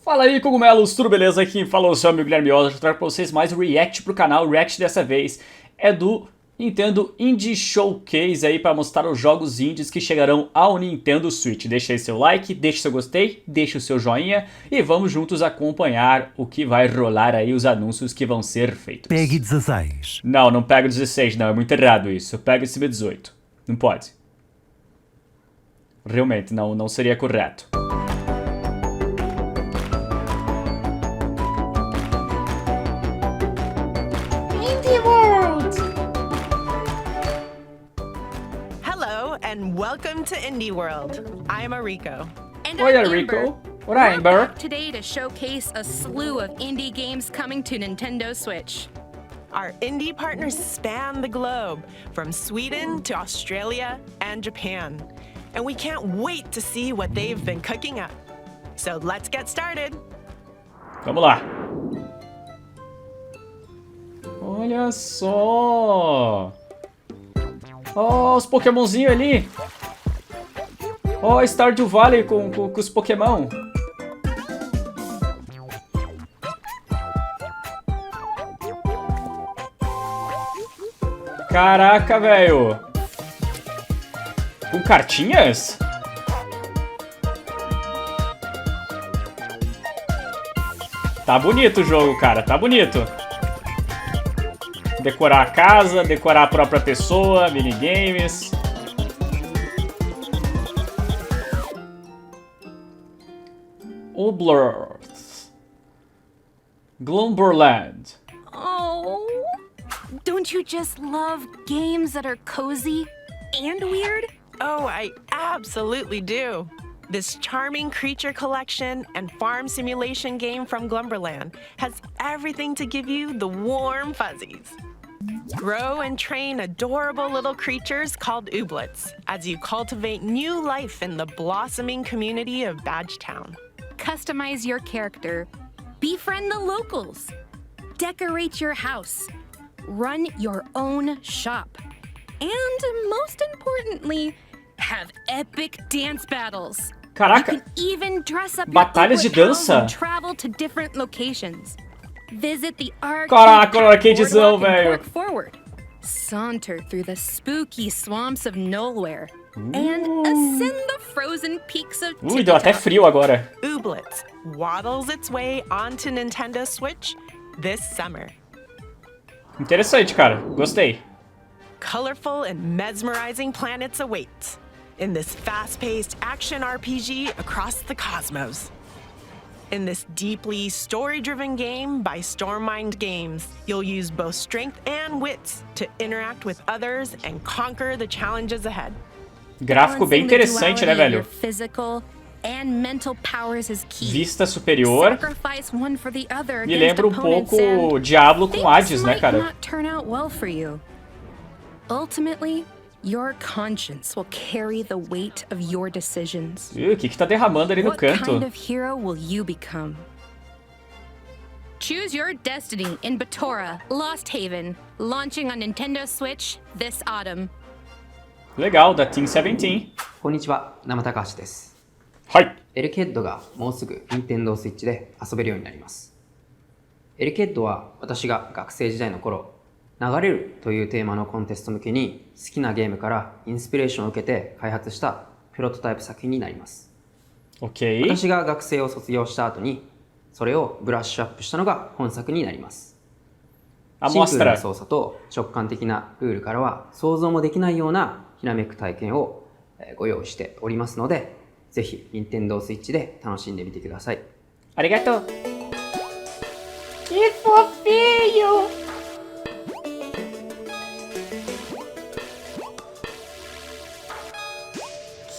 Fala aí, cogumelos, tudo beleza? Aqui falou o seu amigo Guilherme Oza. Eu trago pra vocês mais um react pro canal. O react dessa vez é do Nintendo Indie Showcase aí para mostrar os jogos indies que chegarão ao Nintendo Switch. Deixa aí seu like, deixa seu gostei, deixa o seu joinha e vamos juntos acompanhar o que vai rolar aí, os anúncios que vão ser feitos. Pegue 16. Não pego 16 não, é muito errado isso. Eu pego esse 18. Não pode. Realmente, não seria correto. And welcome to Indie World. I'm Ariko. And Oi, I'm Ariko. What We're Amber? back today to showcase a slew of indie games coming to Nintendo Switch. Our indie partners span the globe, from Sweden to Australia and Japan. And we can't wait to see what they've been cooking up. So let's get started. Vamos lá. Olha só. Ó, os Pokémonzinhos ali. Ó, Stardew Valley com os Pokémon. Caraca, velho. Com cartinhas? Tá bonito o jogo, cara. Tá bonito. Decorar a casa, decorar a própria pessoa, minigames. Wobbles. Gumbrella. Oh, don't you just love games that are cozy and weird? Oh, I absolutely do. This charming creature collection and farm simulation game from Gumbrella has everything to give you the warm fuzzies. Grow and train adorable little creatures called ooblets as you cultivate new life in the blossoming community of Badgetown. Customize your character, befriend the locals, decorate your house, run your own shop, and most importantly, have epic dance battles. Caraca, You can even dress up batalhas de your favorite dança? and travel to different locations. Visit the arcade. Caraca, o arcadezão, velho. Forward. Saunter through the spooky swamps of Nowhere. And ascend the frozen peaks of Ui, deu até Tippetown. frio agora. Ooblets waddles its way onto Nintendo Switch this summer. Interessante, cara. Gostei. Colorful and mesmerizing planets await in this fast-paced action RPG across the cosmos. In this deeply story-driven game by Stormmind Games, you'll use both strength and wits to interact with others and conquer the challenges ahead. Gráfico bem Balancing the interessante, né, duality of velho? your physical and mental powers is key. Vista superior. Sacrifice one for the other Me against lembra um opponents pouco and Diablo com things Hades, né, might cara? not turn out well for you. Ultimately, your conscience will carry the weight of your decisions. Ih, o que tá derramando ali no What canto? kind of hero will you become? Choose your destiny in Batora, Lost Haven, launching on Nintendo Switch this autumn. Legal, da Team 17. こんにちは、生高橋です。はい。エルケッドがもうすぐ Nintendo Switch で遊べるようになります。エルケッドは私が学生時代の頃、流れるというテーマのコンテスト向けに好きなゲームからインスピレーションを受けて開発したプロトタイプ作品になります。Ok. 私が学生を卒業した後に、それをブラッシュアップしたのが本作になります。シンプルな Amostra. 操作と直感的なルールからは想像もできないようなひらめく体験をご用意しておりますので、ぜひ Nintendo Switch で楽しんでみてください。 Arigato. Que fofinho.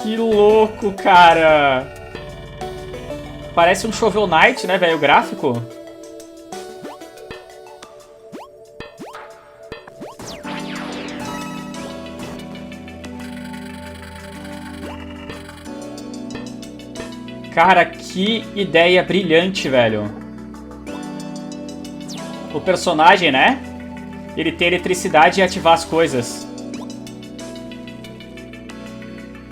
Que louco, cara. Parece um Shovel Knight, né, velho, o gráfico. Cara, que ideia brilhante, velho. O personagem, né? Ele tem eletricidade e ativar as coisas.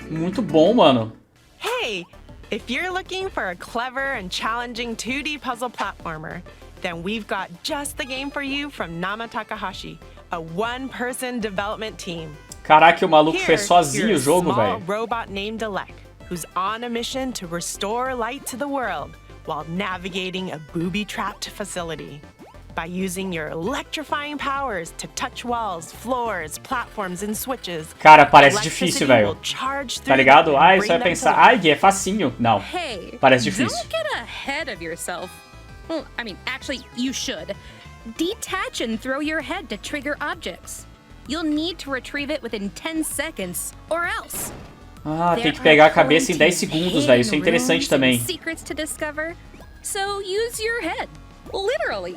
Muito bom, mano. Hey, If you're looking for a clever and challenging 2D puzzle platformer, then we've got just the game for you from Nama Takahashi, a one-person development team. Caraca, o maluco Here, fez sozinho you're o jogo, a small velho. robot named Alec, who's on a mission to restore light to the world while navigating a booby-trapped facility. By using your electrifying powers to touch walls, floors, platforms and switches. Cara, parece difícil, velho. Tá ligado? Ah, Você vai pensar, ai, Gui, é facinho. Não, Hey, parece difícil. don't get ahead of yourself. Well, I mean, actually, you should. Detach and throw your head to trigger objects. You'll need to retrieve it within 10 seconds, or else. Ah, tem que pegar a cabeça em 10 segundos, velho. Isso é interessante também. Secrets to discover. So use your head, literally,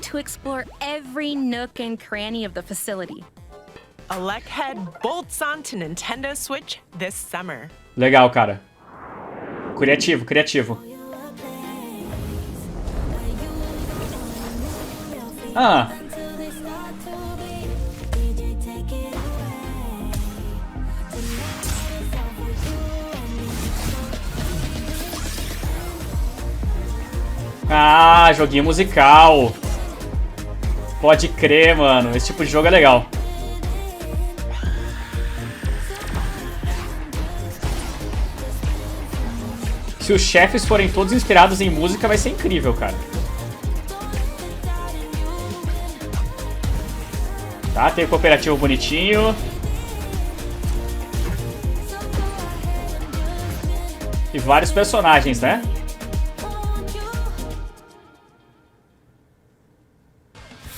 to explore every nook and cranny of the facility. Alec Head bolts onto Nintendo Switch this summer. Legal, cara. Criativo, criativo. Ah. Ah, joguinho musical. Pode crer, mano. Esse tipo de jogo é legal. Se os chefes forem todos inspirados em música, vai ser incrível, cara. Tá, tem o cooperativo bonitinho. E vários personagens, né?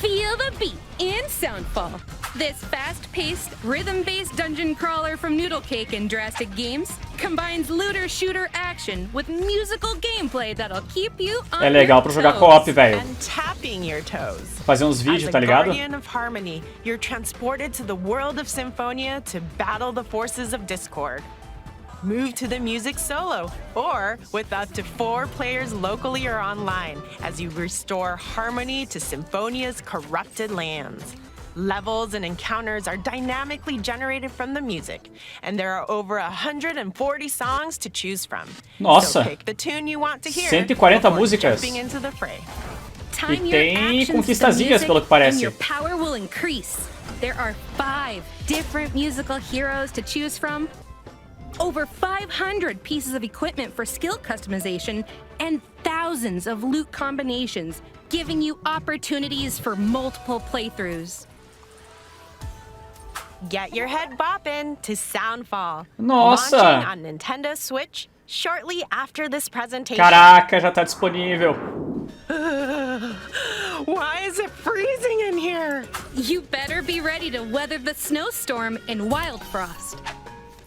Feel the beat in Soundfall. This fast-paced, rhythm-based dungeon crawler from Noodle Cake and Drastic Games combines looter-shooter action with musical gameplay that'll keep you on É legal pra jogar co-op, velho. And tapping your toes. Fazer uns vídeos, tá ligado? As a guardian of harmony, you're transported to the world of Symphonia to battle the forces of discord. Move to the music solo, or with up to 4 players locally or online, as you restore harmony to Symphonia's corrupted lands. Levels and encounters are dynamically generated from the music, and there are over 140 songs to choose from. Nossa! So pick the tune you want to hear 140 before músicas. jumping into the fray. Time E your tem actions to conquistazinhas, music pelo que parece. and your power will increase. There are 5 different musical heroes to choose from, over 500 pieces of equipment for skill customization, and thousands of loot combinations, giving you opportunities for multiple playthroughs. Get your head bopping to Soundfall. Nossa! Launching on Nintendo Switch shortly after this presentation. Caraca, já tá disponível. Why is it freezing in here? You better be ready to weather the snowstorm in Wild Frost.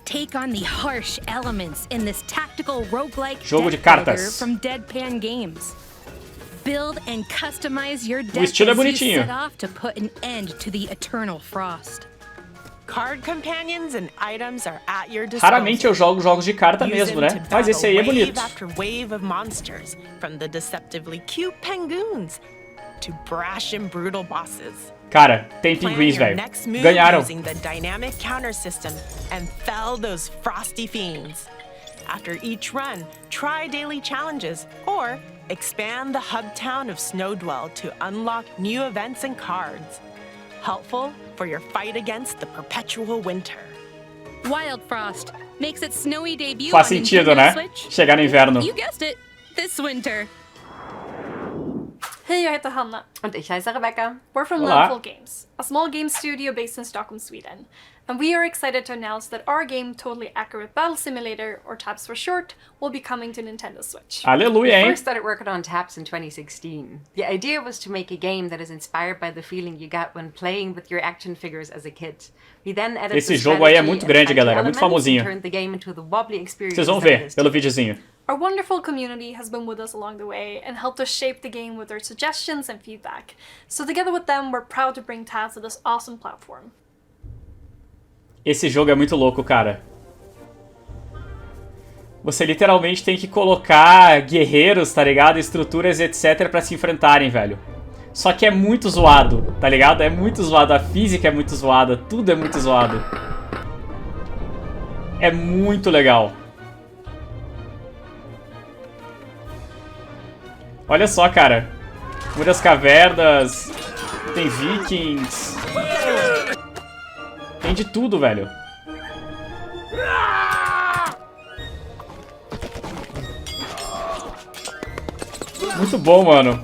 Take on the harsh elements in this tactical roguelike Jogo de deck builder cartas. from Deadpan Games. Build and customize your deck estilo é as you bonitinho. set off to put an end to the eternal frost. Card companions and items are at your disposal. Raramente eu jogo jogos de carta Use mesmo, them né? to Mas esse aí é battle bonito. Wave after wave of monsters, from the deceptively cute penguins to brash and brutal bosses. Cara, tem Plan pinguins, your velho. next move Ganharam. using the dynamic counter system and fell those frosty fiends. After each run, try daily challenges or expand the hub town of Snowdwell to unlock new events and cards. Helpful for your fight against the perpetual winter. Wild Frost makes its snowy debut Faz on sentido, Nintendo né? Switch. Chegar no inverno. You guessed it, this winter. Hej, jag heter Hanna. Und ich heiße Rebecca. We're from Hola. Landfall Games, a small game studio based in Stockholm, Sweden. And we are excited to announce that our game, Totally Accurate Battle Simulator, or TAPS for short, will be coming to Nintendo Switch. Aleluia, hein? First started working on TAPS in 2016. The idea was to make a game that is inspired by the feeling you get when playing with your action figures as a kid. We then added Esse the jogo aí é strategy muito and grande, fighting galera. Muito elements famosinho. and turned the game into the wobbly experience Vocês vão that it ver is pelo today. videozinho. Our wonderful community has been with us along the way and helped us shape the game with their suggestions and feedback. So together with them, we're proud to bring TAPS to this awesome platform. Esse jogo é muito louco, cara. Você literalmente tem que colocar guerreiros, tá ligado? Estruturas, etc, pra se enfrentarem, velho. Só que é muito zoado, tá ligado? É muito zoado. A física é muito zoada. Tudo é muito zoado. É muito legal. Olha só, cara. Muitas cavernas. Tem vikings. Tem de tudo, velho. Muito bom, mano.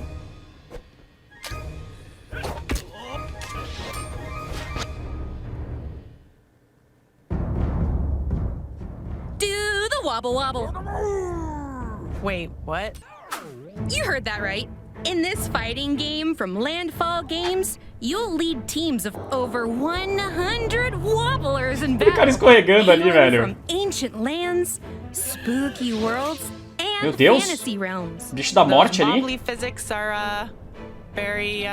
Do the wobble wobble. Wait, what? You heard that right. In this fighting game from Landfall Games, you'll lead teams of over 100 wobblers in Tem cara battle, escorregando ali, hailing velho. from ancient lands, spooky worlds, Meu and Deus. fantasy realms. Bicho da morte Those ali. wobbly physics are, very,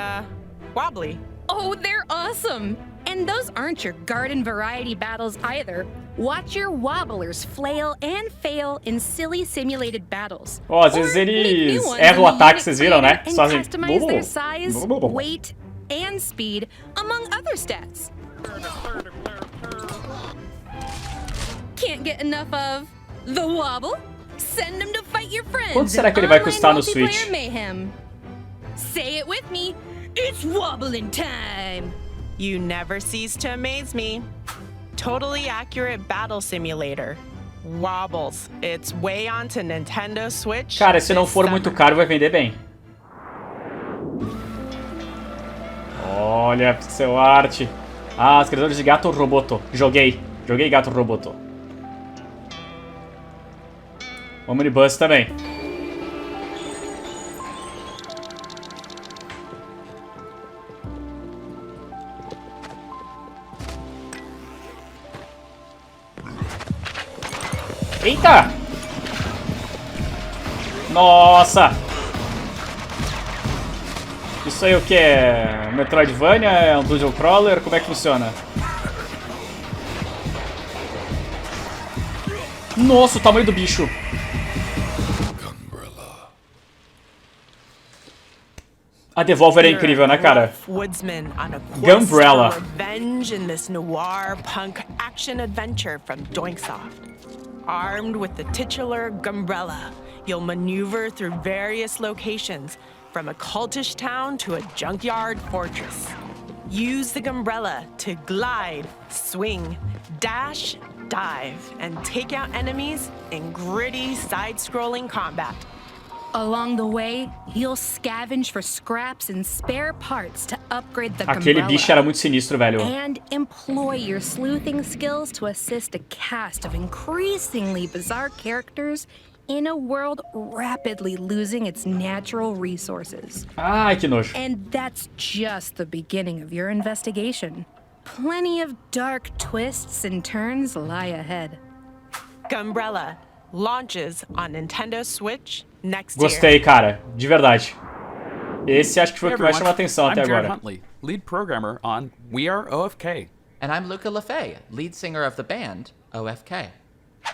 wobbly. Oh, they're awesome! And those aren't your garden variety battles either. Watch your wobblers flail and fail in silly simulated battles. Ó, às vezes Or make eles new ones erram o in the ataque, Unix vocês viram, né? creator and Fazem... customize their size, weight, and speed, among other stats. Can't get enough of the wobble? Send them to fight your friends. Quanto será in que ele vai online custar no multiplayer Switch? Mayhem. Say it with me. It's wobbling time. You never cease to amaze me. Totally accurate battle simulator. Wobbles. It's way onto Nintendo Switch. Cara, se não this for muito summer. caro, vai vender bem. Olha, pixel art. Ah, os criadores de Gato Roboto. Joguei Gato Roboto. Omnibus também. Eita! Nossa! Isso aí o que? É Metroidvania? É um Dungeon Crawler? Como é que funciona? Nossa, o tamanho do bicho! A Devolver é incrível, né, cara? Woodsman on a quest Gumbrella. for revenge in this noir punk action adventure from Doinksoft. Armed with the titular Gumbrella, you'll maneuver through various locations, from a cultish town to a junkyard fortress. Use the Gumbrella to glide, swing, dash, dive, and take out enemies in gritty side-scrolling combat. Along the way, you'll scavenge for scraps and spare parts to upgrade the Aquele Gumbrella. bicho era muito sinistro, velho. And employ your sleuthing skills to assist a cast of increasingly bizarre characters in a world rapidly losing its natural resources. Ai, que nojo. And that's just the beginning of your investigation. Plenty of dark twists and turns lie ahead. Gumbrella launches on Nintendo Switch next year. Gostei, cara. De verdade. Esse acho que foi o Hey que mais everyone, chamou a atenção I'm até Jared agora. Huntley, lead programmer on We Are OFK. And I'm Luca LaFay, lead singer of the band, OFK.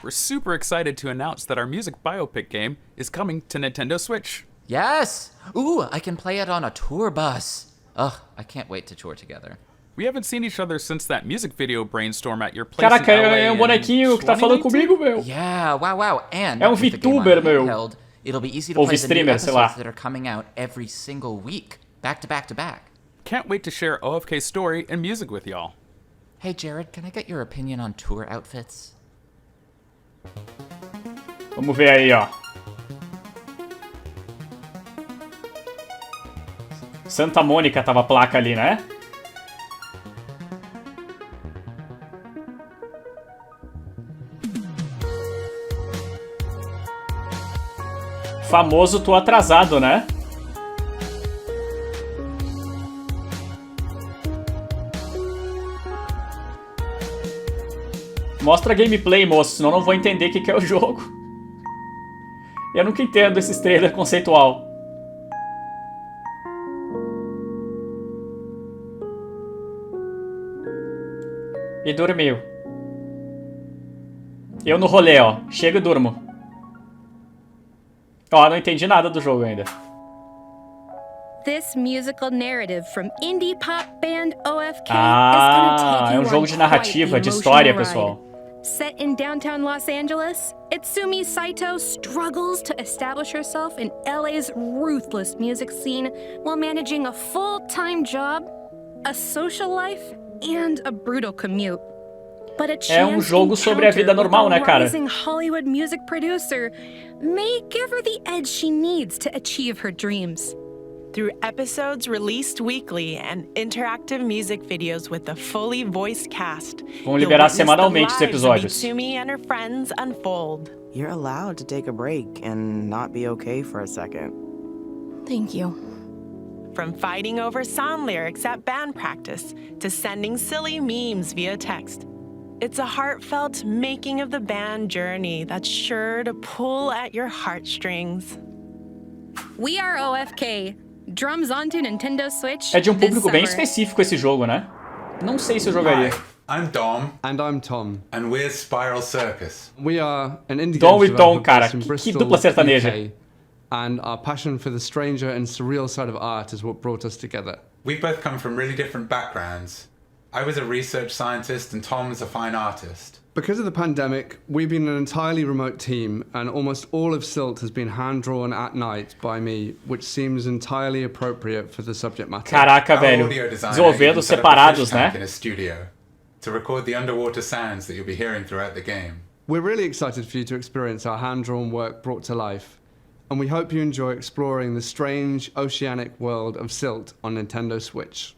We're super excited to announce that our music biopic game is coming to Nintendo Switch. Yes! Ooh, I can play it on a tour bus. Ugh, I can't wait to tour together. We haven't seen each other since that music video brainstorm at your place Caraca, in LA é um in bonequinho que tá falando 2019? comigo, meu. Yeah, wow. And É um with the game on VTuber, meu. handheld, it'll be easy to Ou play the new streamer, sei lá. episodes that are coming out every single week, back to back to back. Can't wait to share OFK's story and music with y'all. Hey Jared, can I get your opinion on tour outfits? Vamos ver aí, ó. Santa Mônica tava a placa ali, né? Famoso tô atrasado, né? Mostra gameplay, moço, senão eu não vou entender o que é o jogo. Eu nunca entendo esses trailer conceitual. E dormiu. Eu no rolê, ó. Chego e durmo. Ó, não entendi nada do jogo ainda. This musical narrative from indie pop band OFK is Ah, gonna take é you um jogo on de quite narrativa, the de história, emotional pessoal. ride. Set in downtown Los Angeles, Itsumi Saito struggles to establish herself in LA's ruthless music scene while managing a full-time job, a social life, and a brutal commute. But a chance jogo sobre a vida normal, né, cara? rising Hollywood music producer may give her the edge she needs to achieve her dreams. Through episodes released weekly and interactive music videos with a fully voiced cast, Vão liberar semanalmente os episódios. Mitsumi and her friends unfold. You're allowed to take a break and not be okay for a second. Thank you. From fighting over song lyrics at band practice to sending silly memes via text, it's a heartfelt making of the band journey that's sure to pull at your heartstrings. We are OFK. Drums onto Nintendo Switch. É de público bem this summer. específico esse jogo, né? Não sei se eu jogaria. Hi, I'm Dom. And I'm Tom. And we're Spiral Circus. We are an indie Dom games e Tom, developer cara. based in Que Bristol, dupla sertaneja. UK, and our passion for the stranger and surreal side of art is what brought us together. We both come from really different backgrounds. I was a research scientist and Tom's a fine artist. Because of the pandemic, we've been an entirely remote team, and almost all of Silt has been hand-drawn at night by me, which seems entirely appropriate for the subject matter. Caraca, Our velho. audio designer Desenvolvendo even set up a separados, fish tank né? in a studio to record the underwater sounds that you'll be hearing throughout the game. We're really excited for you to experience our hand-drawn work brought to life, and we hope you enjoy exploring the strange oceanic world of Silt on Nintendo Switch.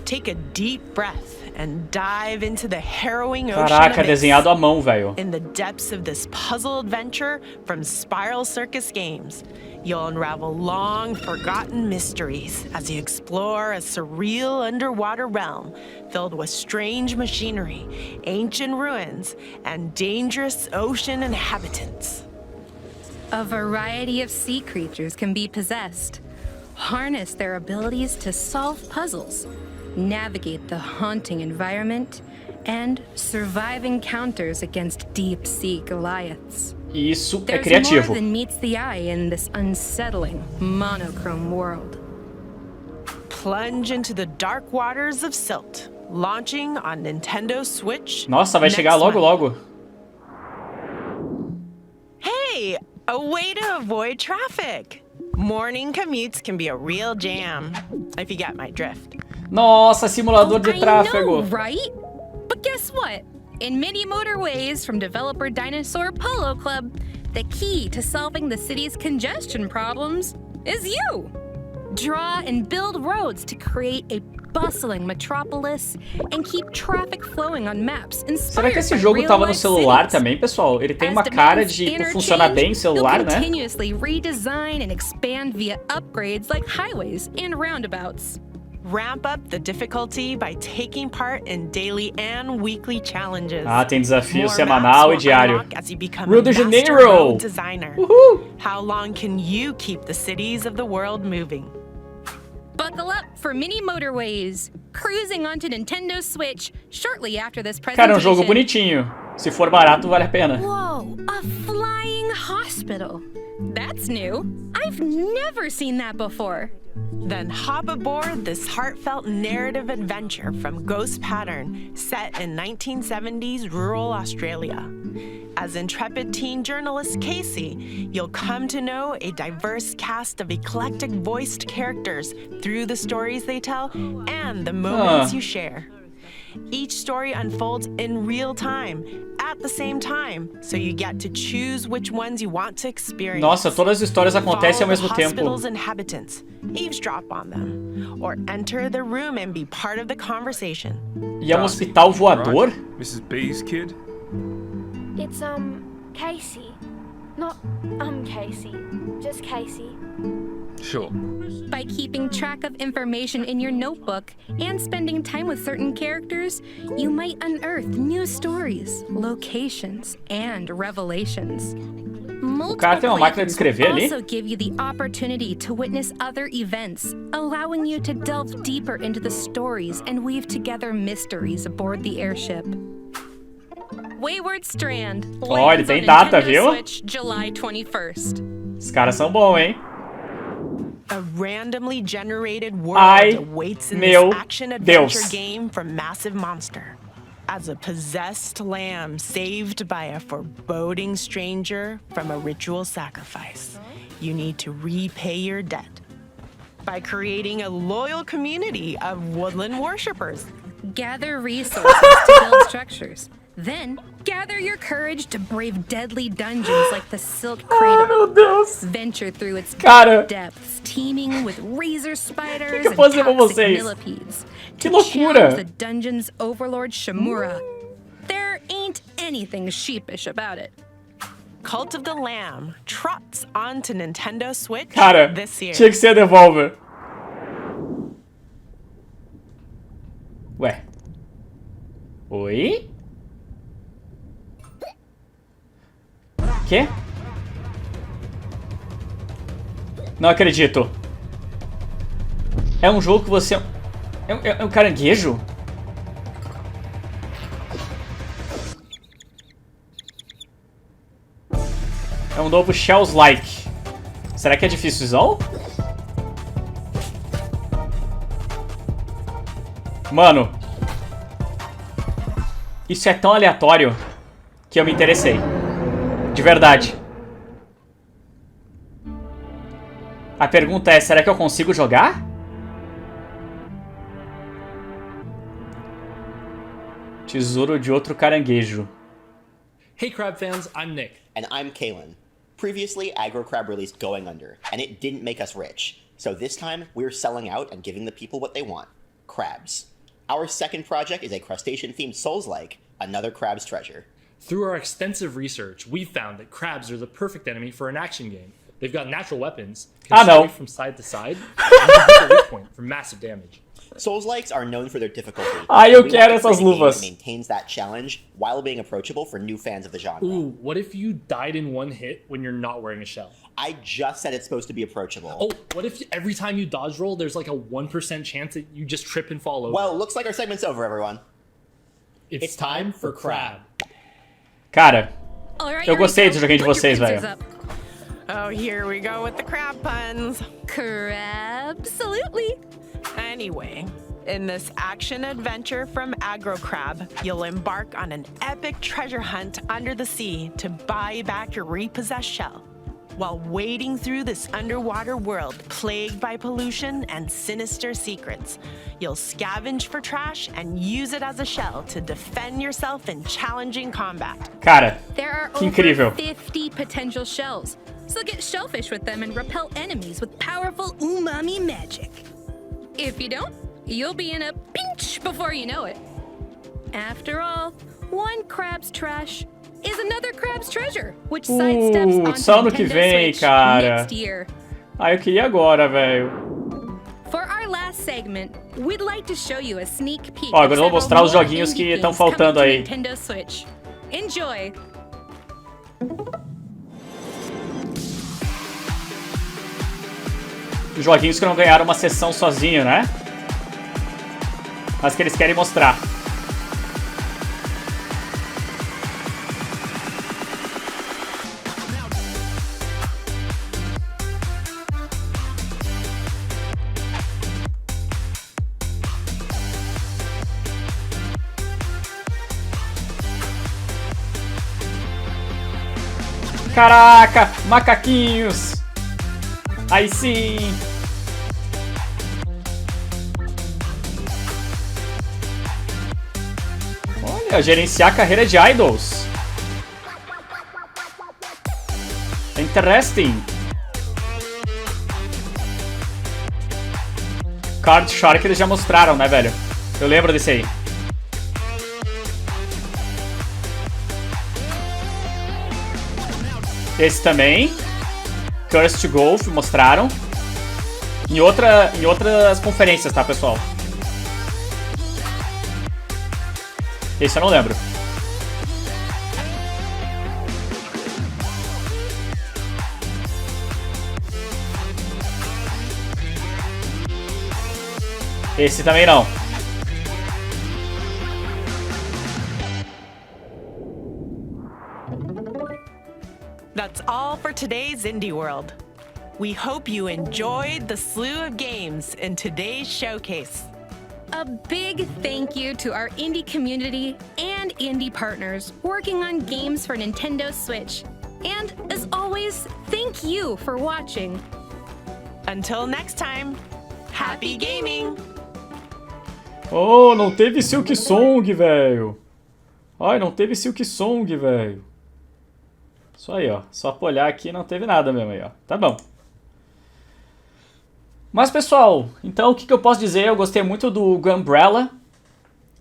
Take a deep breath and dive into the harrowing ocean Caraca, abyss. desenhado à mão, velho. In the depths of this puzzle adventure from Spiral Circus Games, you'll unravel long forgotten mysteries as you explore a surreal underwater realm filled with strange machinery, ancient ruins, and dangerous ocean inhabitants. A variety of sea creatures can be possessed. Harness their abilities to solve puzzles, navigate the haunting environment, and survive encounters against deep-sea Goliaths. Isso é There's criativo. more than meets the eye in this unsettling, monochrome world. Plunge into the dark waters of Silt, launching on Nintendo Switch. Nossa, vai next chegar logo, month. logo. Hey, a way to avoid traffic. Morning commutes can be a real jam, if you get my drift. Nossa, simulador de I tráfego. know, right? But guess what? In many Motorways from developer Dinosaur Polo Club, the key to solving the city's congestion problems is you. Draw and build roads to create a bustling metropolis and keep traffic flowing on maps Será inspired que esse by jogo tava no real-life celular cities. também, pessoal? Ele tem As uma cara demands de funcionar bem em interchange, celular, you'll né? continuously redesign and expand via upgrades like highways and roundabouts. Ramp up the difficulty by taking part in daily and weekly challenges. Ah, tem desafio More semanal maps e will diário. unlock as you become Rio a de master Janeiro! road designer. Uhul! How long can you keep the cities of the world moving? Buckle up for mini Motorways, cruising onto Nintendo Switch shortly after this Cara, é presentation. um jogo bonitinho. Se for barato, vale a pena. Whoa, a flying hospital. That's new. I've never seen that before. Then hop aboard this heartfelt narrative adventure from Ghost Pattern, set in 1970s rural Australia. As intrepid teen journalist Casey, you'll come to know a diverse cast of eclectic voiced characters through the stories they tell and the moments you share. Each story unfolds in real time, at the same time, so you get to choose which ones you want to experience. Nossa, todas as histórias acontecem ao Follow mesmo the tempo. hospital's inhabitants, eavesdrop on them, or enter the room and be part of the conversation. E é um hospital voador? Mrs. B's kid? It's, Casey. Not, Casey. Just Casey. Sure. By keeping track of information in your notebook and spending time with certain characters, you might unearth new stories, locations, and revelations. O cara tem uma máquina de escrever ali? Also give you the opportunity to witness other events, allowing you to delve deeper into the stories and weave together mysteries aboard the airship. Wayward Strand. Ó, ele tem data, viu? Switch, July 21st. Os caras são bons, hein? A randomly generated world Ai, awaits in meu this action-adventure Deus. game from Massive Monster. as a possessed lamb saved by a foreboding stranger from a ritual sacrifice. You need to repay your debt by creating a loyal community of woodland worshippers. Gather resources to build structures. Then, gather your courage to brave deadly dungeons like the Silk Cradle. Meu Deus. Venture through its Cara. depths, teeming with razor spiders Que eu and posso dizer pra toxic vocês? millipedes. Que To loucura. challenge the dungeon's overlord Shimura. There ain't anything sheepish about it. Cult of the Lamb trots onto Nintendo Switch Cara, this year. tinha que ser a Devolver. Ué. Oi? Quê? Não acredito. É um jogo que você... É um caranguejo? É um novo Shells-like. Será que é difícilzão? Mano. Isso é tão aleatório que eu me interessei. De verdade. A pergunta é, será que eu consigo jogar? Tesouro de outro caranguejo. Hey Crab fans, I'm Nick. And I'm Kalen. Previously, Aggro Crab released Going Under, and it didn't make us rich. So this time, we're selling out and giving the people what they want. Crabs. Our second project is a crustacean-themed Souls-like, another crab's treasure. Through our extensive research, we found that crabs are the perfect enemy for an action game. They've got natural weapons, can sway from side to side, and can hit a weak point for massive damage. Souls-likes are known for their difficulty. Eu We quero want to essas create a game luvas. that maintains that challenge while being approachable for new fans of the genre. Ooh, what if you died in one hit when you're not wearing a shell? I just said it's supposed to be approachable. Oh, what if every time you dodge roll, there's like a 1% chance that you just trip and fall over? Well, looks like our segment's over, everyone. It's time for Crab. Cara, Alright, eu gostei Eureka, do joguinho de put your vocês, pincers velho. up. Oh, here we go with the crab puns. Crab-absolutely. Anyway, in this action-adventure from Aggro Crab, you'll embark on an epic treasure hunt under the sea to buy back your repossessed shell. While wading through this underwater world plagued by pollution and sinister secrets, you'll scavenge for trash and use it as a shell to defend yourself in challenging combat. Cara, There are que over incrível. 50 potential shells, so get shellfish with them and repel enemies with powerful umami magic. If you don't, you'll be in a pinch before you know it. After all, one crab's trash is another crab's treasure, which sidesteps onto só no que Nintendo vem, Switch cara. next year. Ah, eu queria agora, velho. For our last segment, we'd like to show you a sneak peek. Ó, agora eu vou of mostrar os several joguinhos indie que estão games coming faltando to aí. Nintendo Switch. Enjoy. Os joguinhos que não ganharam uma sessão sozinho, né? Mas que eles querem mostrar. Caraca, macaquinhos. Aí sim. Olha, gerenciar a carreira de idols. Interesting. Card Shark eles já mostraram, né, velho? Eu lembro desse aí. Esse também. Cursed Golf mostraram. Em outras conferências, tá, pessoal? Esse eu não lembro. Esse também não. That's all for today's Indie World. We hope you enjoyed the slew of games in today's showcase. A big thank you to our indie community and indie partners working on games for Nintendo Switch. And as always, thank you for watching. Until next time, happy gaming! Oh, não teve Silksong, velho. Ai, não teve Silksong, velho. Isso aí, ó. Só pra olhar aqui, não teve nada mesmo aí, ó. Tá bom. Mas, pessoal, então o que eu posso dizer? Eu gostei muito do Gumbrella.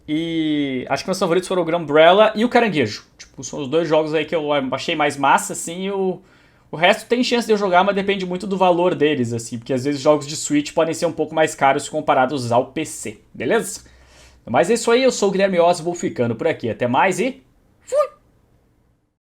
E acho que meus favoritos foram o Gumbrella e o Caranguejo. Tipo, são os dois jogos aí que eu achei mais massa, assim. E o resto tem chance de eu jogar, mas depende muito do valor deles, assim. Porque às vezes jogos de Switch podem ser um pouco mais caros comparados ao PC, beleza? Mas é isso aí, eu sou o Guilherme Oz, vou ficando por aqui. Até mais e fui!